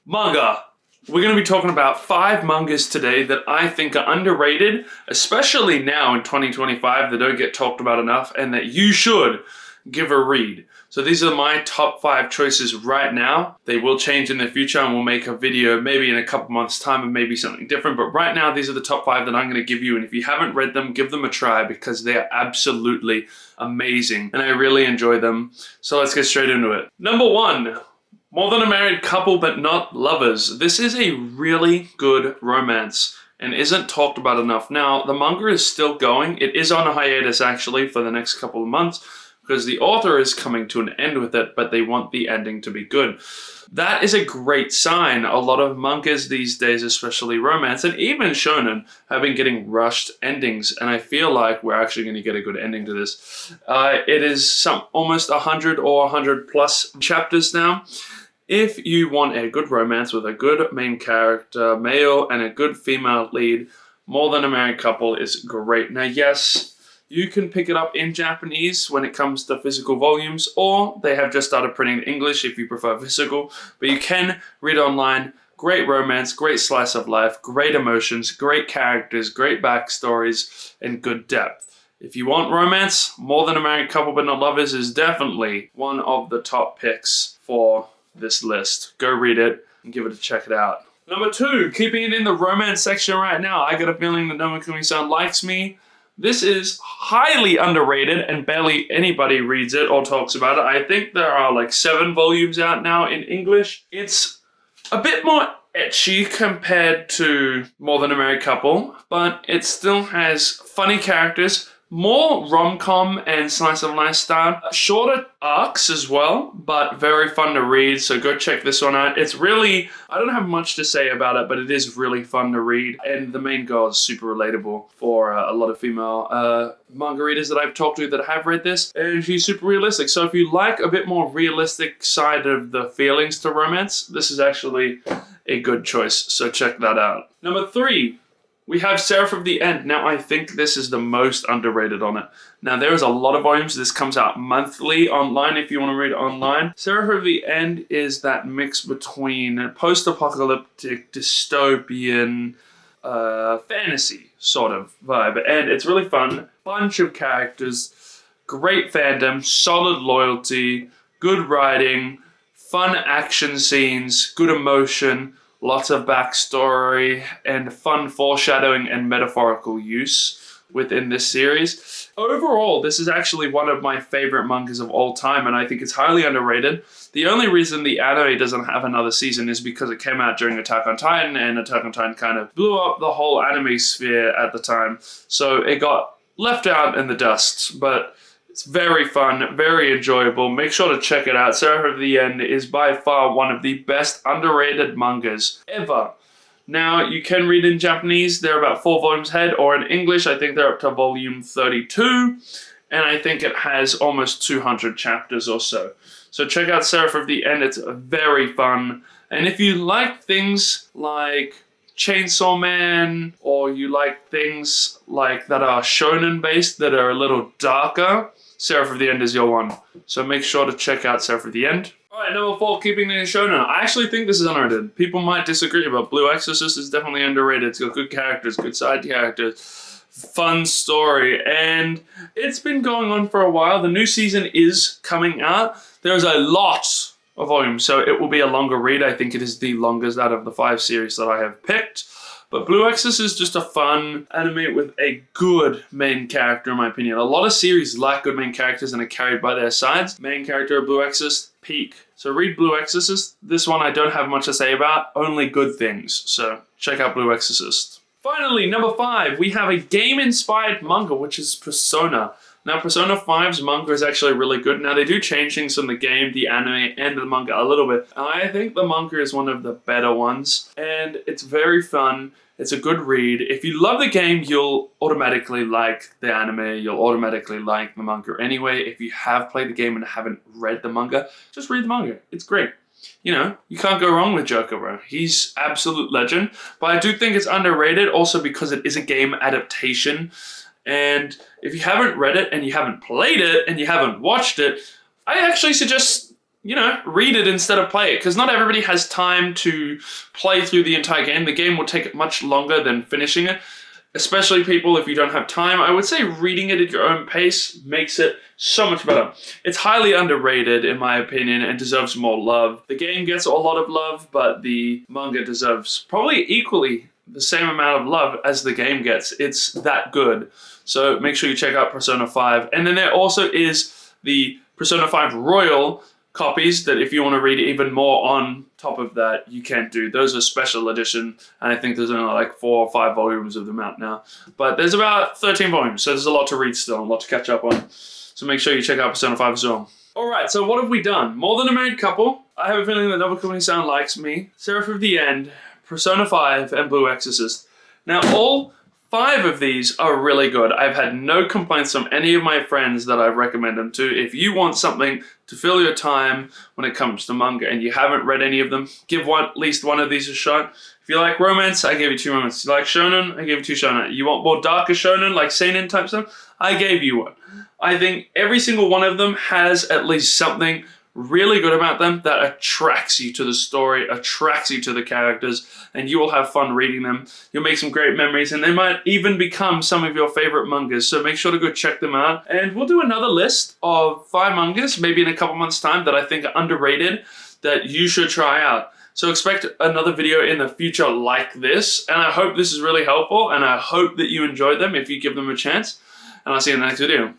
Manga. We're going to be talking about 5 mangas today that I think are underrated, especially now in 2025 that don't get talked about enough and that you should give a read. So these are my top 5 choices right now. They will change in the future and we'll make a video maybe in a couple months time and maybe something different. But right now these are the top 5 that I'm going to give you. And if you haven't read them, give them a try because they are absolutely amazing. And I really enjoy them. So let's get straight into it. Number 1. More Than a Married Couple But Not Lovers. This is a really good romance and isn't talked about enough. Now, the manga is still going. It is on a hiatus actually for the next couple of months because the author is coming to an end with it, but they want the ending to be good. That is a great sign. A lot of mangas these days, especially romance and even shonen, have been getting rushed endings, and I feel like we're actually going to get a good ending to this. It is almost 100 or 100 plus chapters now. If you want a good romance with a good main character, male, and a good female lead, More Than a Married Couple is great. Now, yes, you can pick it up in Japanese when it comes to physical volumes, or they have just started printing in English if you prefer physical, but you can read online. Great romance, great slice of life, great emotions, great characters, great backstories, and good depth. If you want romance, More Than a Married Couple But Not Lovers is definitely one of the top picks for this list. Go read it and give it a check it out. Number 2, keeping it in the romance section right now. I got a feeling that Nomakumi-san likes me. This is highly underrated and barely anybody reads it or talks about it. I think there are like 7 volumes out now in English. It's a bit more ecchi compared to More Than a Married Couple, but it still has funny characters, more rom-com and slice of life style, shorter arcs as well, but very fun to read, so go check this one out. It's really, I don't have much to say about it, but it is really fun to read, and the main girl is super relatable for a lot of female manga readers that I've talked to that have read this, and she's super realistic. So if you like a bit more realistic side of the feelings to romance, this is actually a good choice, so check that out. Number 3. We have Seraph of the End. Now, I think this is the most underrated on it. Now, there is a lot of volumes. This comes out monthly online if you want to read it online. Seraph of the End is that mix between post-apocalyptic, dystopian, fantasy sort of vibe. And it's really fun. Bunch of characters, great fandom, solid loyalty, good writing, fun action scenes, good emotion, lots of backstory, and fun foreshadowing and metaphorical use within this series. Overall, this is actually one of my favorite mangas of all time, and I think it's highly underrated. The only reason the anime doesn't have another season is because it came out during Attack on Titan, and Attack on Titan kind of blew up the whole anime sphere at the time, so it got left out in the dust, but it's very fun, very enjoyable. Make sure to check it out. Seraph of the End is by far one of the best underrated mangas ever. Now, you can read in Japanese. They're about 4 volumes ahead, or in English, I think they're up to volume 32, and I think it has almost 200 chapters or so. So check out Seraph of the End. It's very fun. And if you like things like Chainsaw Man, or you like things like that are shonen based, that are a little darker, Seraph of the End is your one. So make sure to check out Seraph of the End. Alright, number 4, keeping it in shonen. I actually think this is underrated. People might disagree, but Blue Exorcist is definitely underrated. It's got good characters, good side characters, fun story, and it's been going on for a while. The new season is coming out. There's a lot of volumes, so it will be a longer read. I think it is the longest out of the 5 series that I have picked. But Blue Exorcist is just a fun anime with a good main character, in my opinion. A lot of series lack good main characters and are carried by their sides. Main character of Blue Exorcist, peak. So read Blue Exorcist. This one I don't have much to say about, only good things. So check out Blue Exorcist. Finally, number 5, we have a game-inspired manga, which is Persona. Now, Persona 5's manga is actually really good. Now, they do change things from the game, the anime, and the manga a little bit. I think the manga is one of the better ones, and it's very fun. It's a good read. If you love the game, you'll automatically like the anime. You'll automatically like the manga anyway. If you have played the game and haven't read the manga, just read the manga. It's great. You know, you can't go wrong with Joker, bro. He's absolute legend. But I do think it's underrated also because it is a game adaptation. And if you haven't read it and you haven't played it and you haven't watched it, I actually suggest you know, read it instead of play it, because not everybody has time to play through the entire game. The game will take much longer than finishing it, especially people if you don't have time. I would say reading it at your own pace makes it so much better. It's highly underrated in my opinion and deserves more love. The game gets a lot of love, but the manga deserves probably equally the same amount of love as the game gets. It's that good. So make sure you check out Persona 5. And then there also is the Persona 5 Royal copies that if you want to read even more on top of that, you can do. Those are special edition, and I think there's only like 4 or 5 volumes of them out now. But there's about 13 volumes, so there's a lot to read still, a lot to catch up on. So make sure you check out Persona 5 as well. Alright, so what have we done? More Than a Married Couple. I have a feeling that Double Company Sound likes me. Seraph of the End, Persona 5, and Blue Exorcist. Now all 5 of these are really good. I've had no complaints from any of my friends that I've recommended them to. If you want something to fill your time when it comes to manga and you haven't read any of them, give at least one of these a shot. If you like romance, I gave you 2 romance. You like shonen, I gave you 2 shonen. You want more darker shonen, like seinen type stuff, I gave you one. I think every single one of them has at least something really good about them that attracts you to the story, attracts you to the characters, and you will have fun reading them. You'll make some great memories, and they might even become some of your favorite mangas, so make sure to go check them out. And we'll do another list of 5 mangas, maybe in a couple months' time, that I think are underrated, that you should try out. So expect another video in the future like this, and I hope this is really helpful, and I hope that you enjoyed them if you give them a chance, and I'll see you in the next video.